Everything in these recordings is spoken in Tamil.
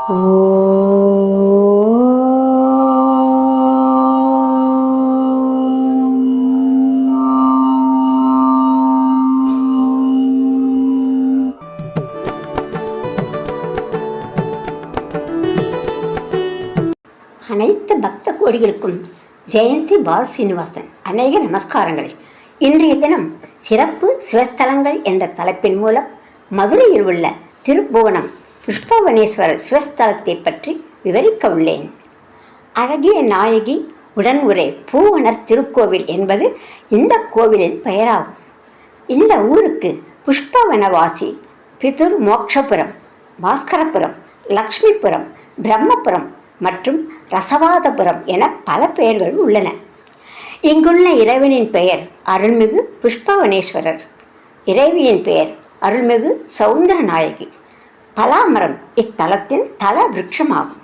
அனைத்து பக்த கோடிகளுக்கும் ஜெயந்தி பால் ஸ்ரீனிவாசன் அநேக நமஸ்காரங்கள். இன்றைய தினம் சிறப்பு சிவஸ்தலங்கள் என்ற தலைப்பின் மூலம் மதுரையில் உள்ள திருப்புவனம் புஷ்பவனேஸ்வரர் சிவஸ்தலத்தை பற்றி விவரிக்க உள்ளேன். அழகிய நாயகி உடனுரை பூவனர் திருக்கோவில் என்பது இந்த கோவிலின் பெயராகும். இந்த ஊருக்கு புஷ்பவனவாசி, பிதுர் மோட்சபுரம், பாஸ்கரபுரம், லக்ஷ்மிபுரம், பிரம்மபுரம் மற்றும் ரசவாதபுரம் என பல பெயர்கள் உள்ளன. இங்குள்ள இறைவனின் பெயர் அருள்மிகு புஷ்பவனேஸ்வரர். இறைவியின் பெயர் அருள்மிகு சௌந்தரநாயகி. பலாமரம் இத்தலத்தின் தல விருட்சமாகும்.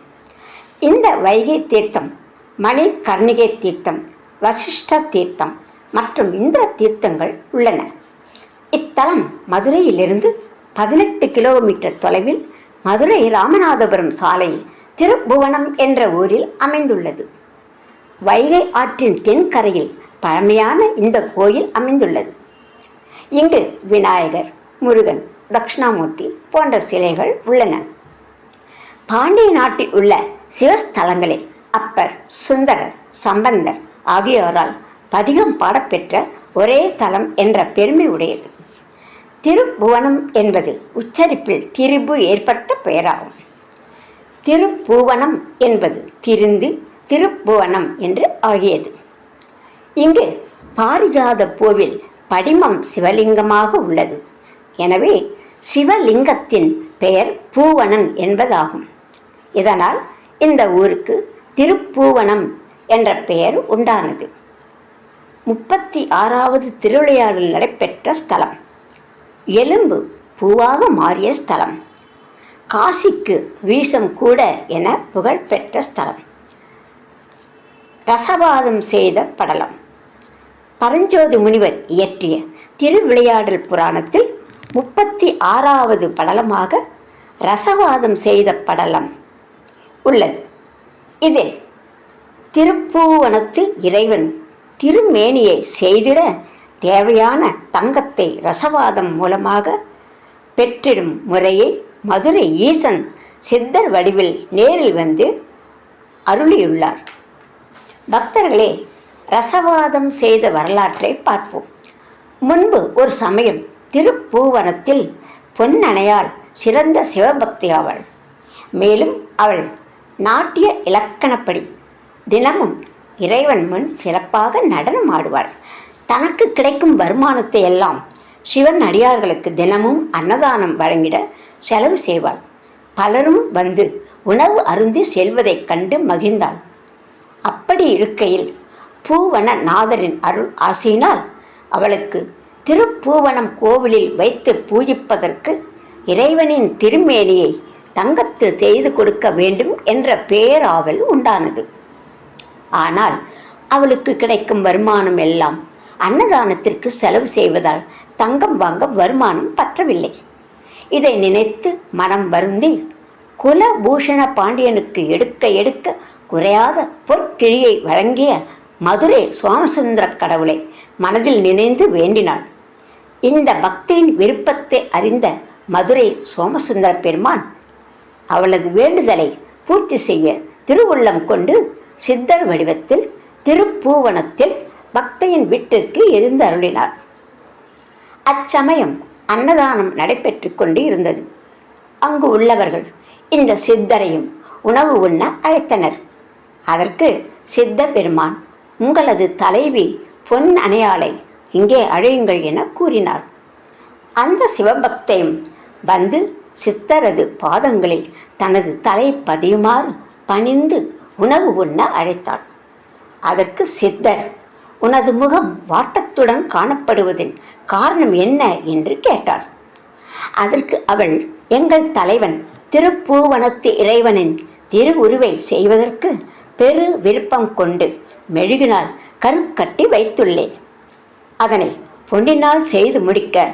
இந்த வைகை தீர்த்தம், மணி கர்ணிகை தீர்த்தம், வசிஷ்ட தீர்த்தம் மற்றும் இந்திர தீர்த்தங்கள் உள்ளன. இத்தலம் மதுரையிலிருந்து 18 கிலோமீட்டர் தொலைவில் மதுரை ராமநாதபுரம் சாலையில் திருப்புவனம் என்ற ஊரில் அமைந்துள்ளது. வைகை ஆற்றின் தென்கரையில் பழமையான இந்த கோயில் அமைந்துள்ளது. இங்கு விநாயகர், முருகன், தட்சிணாமூர்த்தி போன்ற சிலைகள் உள்ளன. பாண்டிய நாட்டில் உள்ள சிவஸ்தலங்களில் அப்பர், சுந்தரர், சம்பந்தர் ஆகியோரால் பதிகம் பாடப்பெற்ற ஒரே தலம் என்ற பெருமை உடையது. திருப்புவனம் என்பது உச்சரிப்பில் திரிபு ஏற்பட்ட பெயராகும். திருப்புவனம் என்பது திரிந்து திருப்புவனம் என்று ஆகியது. இங்கு பாரிஜாத பூவில் படிமம் சிவலிங்கமாக உள்ளது. எனவே சிவலிங்கத்தின் பெயர் பூவனன் என்பதாகும். இதனால் இந்த ஊருக்கு திருப்புவனம் என்ற பெயர் உண்டானது. 36வது திருவிளையாடல் நடைபெற்ற ஸ்தலம். எலும்பு பூவாக மாறிய ஸ்தலம். காசிக்கு வீசம் கூட என புகழ்பெற்ற ஸ்தலம். ரசவாதம் செய்த படலம். பரஞ்சோதி முனிவர் இயற்றிய திருவிளையாடல் புராணத்தில் 36வது படலமாக ரசவாதம் செய்த படலம் உள்ளது. இதில் திருப்புவனத்து இறைவன் திருமேனியை செய்திட தேவையான தங்கத்தை ரசவாதம் மூலமாக பெற்றிடும் முறையை மதுரை ஈசன் சித்தர் வடிவில் நேரில் வந்து அருளியுள்ளார். பக்தர்களே, ரசவாதம் செய்த வரலாற்றை பார்ப்போம். முன்பு ஒரு சமயம் திருப்புவனத்தில் பொன்னணையால் சிறந்த சிவபக்தி ஆவாள். மேலும் அவள் நாட்டிய இலக்கணப்படி தினமும் இறைவன் முன் சிறப்பாக நடனம் ஆடுவாள். தனக்கு கிடைக்கும் வருமானத்தை எல்லாம் சிவன் அடியார்களுக்கு தினமும் அன்னதானம் வழங்கிட செலவு செய்வாள். பலரும் வந்து உணவு அருந்தி செல்வதைக் கண்டு மகிழ்ந்தாள். அப்படி இருக்கையில் பூவன நாதரின் அருள் ஆசையினால் அவளுக்கு திருப்புவனம் கோவிலில் வைத்து பூஜிப்பதற்கு இறைவனின் திருமேனியை தங்கத்தில் செய்து கொடுக்க வேண்டும் என்ற பேராவல் உண்டானது. ஆனால் அவளுக்கு கிடைக்கும் வருமானம் எல்லாம் அன்னதானத்திற்கு செலவு செய்வதால் தங்கம் வாங்க வருமானம் பற்றவில்லை. இதை நினைத்து மனம் வருந்தி குலபூஷண பாண்டியனுக்கு எடுக்க எடுக்க குறையாத பொற்கிழியை வழங்கிய மதுரை சோமசுந்தர கடவுளை மனதில் நினைந்து வேண்டினாள். இந்த பக்தியின் விருப்பத்தை அறிந்த மதுரை சோமசுந்தர பெருமான் அவளது வேண்டுதலை பூர்த்தி செய்ய திருவுள்ளம் கொண்டு சித்தர் வடிவத்தில் திருப்புவனத்தில் பக்தையின் வீட்டிற்கு எழுந்து அருளினார். அச்சமயம் அன்னதானம் நடைபெற்று கொண்டு இருந்தது. அங்கு உள்ளவர்கள் இந்த சித்தரையும் உணவு உண்ண அழைத்தனர். அதற்கு சித்த பெருமான், உங்களது தலைவி பொன் அணையாளை இங்கே அழையுங்கள் என கூறினார். அந்த சிவபக்தையும் வந்து சித்தரது பாதங்களில் தனது தலை பதியுமாறு பணிந்து உணவு உண்ண அழைத்தாள். அதற்கு சித்தர், உனது முகம் வாட்டத்துடன் காணப்படுவதின் காரணம் என்ன என்று கேட்டார். அதற்கு அவள், எங்கள் தலைவன் திருப்புவனத்து இறைவனின் திருவுருவை செய்வதற்கு பெரு விருப்பம் கொண்டு மெழுகினால் கருக்கட்டி வைத்துள்ளேன். அதனை பொன்னினால் செய்து முடிக்க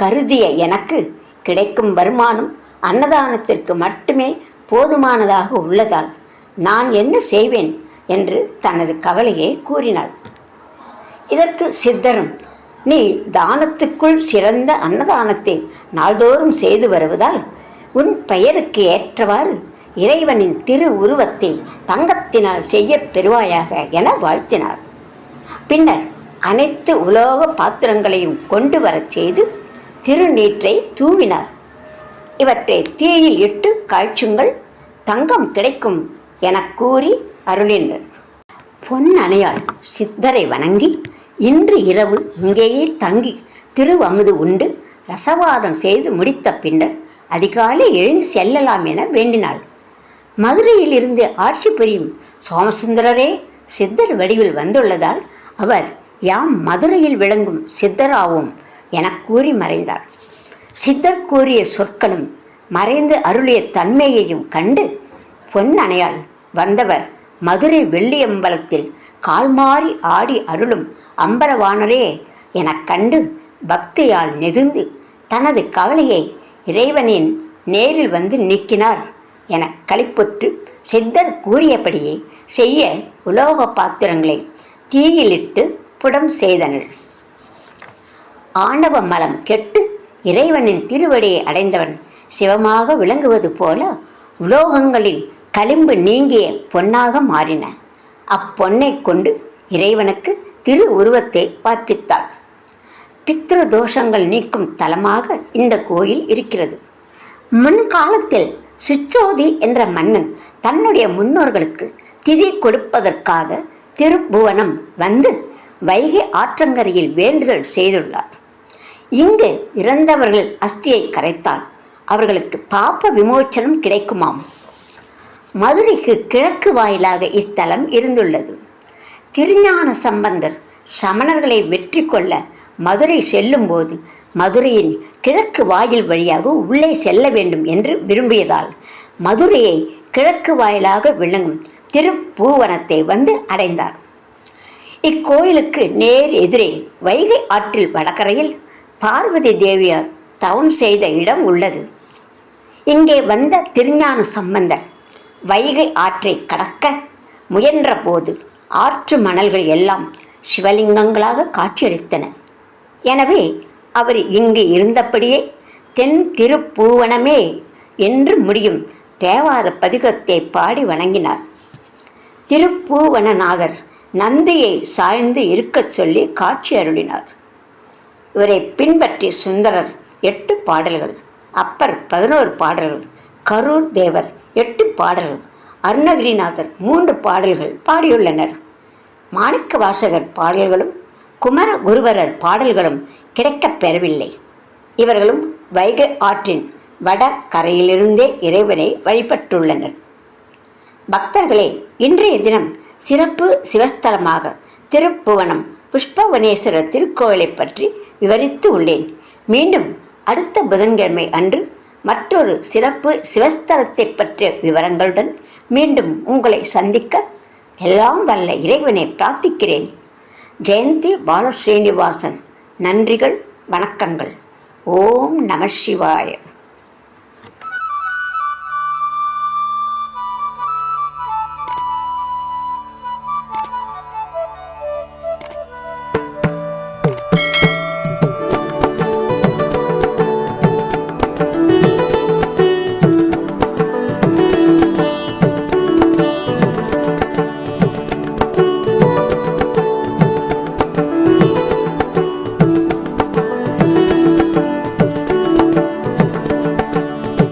கருதிய எனக்கு கிடைக்கும் வருமானம் அன்னதானத்திற்கு மட்டுமே போதுமானதாக உள்ளதால் நான் என்ன செய்வேன் என்று தனது கவலையை கூறினாள். இதற்கு சித்தரும், நீ தானத்துக்குள் சிறந்த அன்னதானத்தை நாள்தோறும் செய்து வருவதால் உன் பெயருக்கு ஏற்றவாறு இறைவனின் திரு உருவத்தை தங்கத்தினால் செய்ய பெறுவாயாக என வாழ்த்தினார். பின்னர் அனைத்து உலோக பாத்திரங்களையும் கொண்டு வரச் செய்து திருநீற்றை தூவினார். இவற்றை தீயில் இட்டு காய்ச்சுங்கள், தங்கம் கிடைக்கும் என கூறி அருளினர். பொன்னணையாள் சித்தரை வணங்கி இன்று இரவு இங்கேயே தங்கி திருவமுது உண்டு ரசவாதம் செய்து முடித்த பின்னர் அதிகாலை எழுந்து செல்லலாம் என வேண்டினாள். மதுரையில் இருந்து ஆட்சி புரியும் சோமசுந்தரரே சித்தர் வடிவில் வந்துள்ளதால் அவர் யாம் மதுரையில் விளங்கும் சித்தராவோம் என கூறி மறைந்தார். சித்தர் கூறிய சொற்களும் மறைந்து அருளிய தன்மையையும் கண்டு பொன்னணையால் வந்தவர் மதுரை வெள்ளியம்பலத்தில் கால்மாறி ஆடி அருளும் அம்பலவானரே எனக் கண்டு பக்தியால் நெகிழ்ந்து தனது கவலையை இறைவனின் நேரில் வந்து நீக்கினார் என களிப்புற்று சித்தர் கூறியபடியே செய்ய உலோக பாத்திரங்களை தீயிலிட்டு புடம் செய்தனர். ஆணவ மலம் கெட்டு இறைவனின் திருவடியை அடைந்தவன் சிவமாக விளங்குவது போல உலோகங்களில் களிம்பு நீங்கிய பொன்னாக மாறின. அப்பொன்னை கொண்டு இறைவனுக்கு திரு உருவத்தை பார்ப்பித்தாள். பித்ரு தோஷங்கள் நீக்கும் தலமாக இந்த கோயில் இருக்கிறது. முன்காலத்தில் சுச்சோதி என்ற மன்னன் தன்னுடைய முன்னோர்களுக்கு திதி கொடுப்பதற்காக திருப்புவனம் வந்து வைகை ஆற்றங்கரையில் வேண்டுதல் செய்துள்ளார். இங்கு இறந்தவர்கள் அஸ்தியை கரைத்தால் அவர்களுக்கு பாப்ப விமோச்சனம் கிடைக்குமாம். மதுரைக்கு கிழக்கு வாயிலாக இத்தலம் இருந்துள்ளது. திருஞான சம்பந்தர் சமணர்களை வெற்றி கொள்ள மதுரை செல்லும் போது மதுரையின் கிழக்கு வாயில் வழியாக உள்ளே செல்ல வேண்டும் என்று விரும்பியதால் மதுரையை கிழக்கு வாயிலாக விளங்கும் திருப்பூவனத்தை வந்து அடைந்தார். இக்கோயிலுக்கு நேர் எதிரே வைகை ஆற்றில் வடகரையில் பார்வதி தேவியார் தவம் செய்த இடம் உள்ளது. இங்கே வந்த திருஞான சம்பந்தர் வைகை ஆற்றை கடக்க முயன்ற போது ஆற்று மணல்கள் எல்லாம் சிவலிங்கங்களாக காட்சியளித்தன. எனவே அவர் இங்கு இருந்தபடியே தென் திருப்பூவனமே என்று முடியும் தேவார பதிகத்தை பாடி வணங்கினார். திருப்பூவனநாதர் நந்தியை சாய்ந்து இருக்கச் சொல்லி காட்சி அருளினார். இவரை பின்பற்றி சுந்தரர் 8 பாடல்கள், அப்பர் 11 பாடல்கள், கரூர் தேவர் 8 பாடல்கள், அருணகிரிநாதர் 3 பாடல்கள் பாடியுள்ளனர். மாணிக்க வாசகர் பாடல்களும் குமர குருவரர் பாடல்களும் கிடைக்கப் பெறவில்லை. இவர்களும் வைகை ஆற்றின் வட கரையிலிருந்தே இறைவனை வழிபட்டுள்ளனர். பக்தர்களே, இன்றைய தினம் சிறப்பு சிவஸ்தலமாக திருப்புவனம் புஷ்பவனேஸ்வரர் திருக்கோயிலை பற்றி விவரித்து உள்ளேன். மீண்டும் அடுத்த புதன்கிழமை அன்று மற்றொரு சிறப்பு சிவஸ்தலத்தை பற்றிய விவரங்களுடன் மீண்டும் உங்களை சந்திக்க எல்லாம் வல்ல இறைவனை பிரார்த்திக்கிறேன். ஜெயந்தி பாலஸ்ரீனிவாசன். நன்றிகள், வணக்கங்கள். ஓம் நம சிவாய.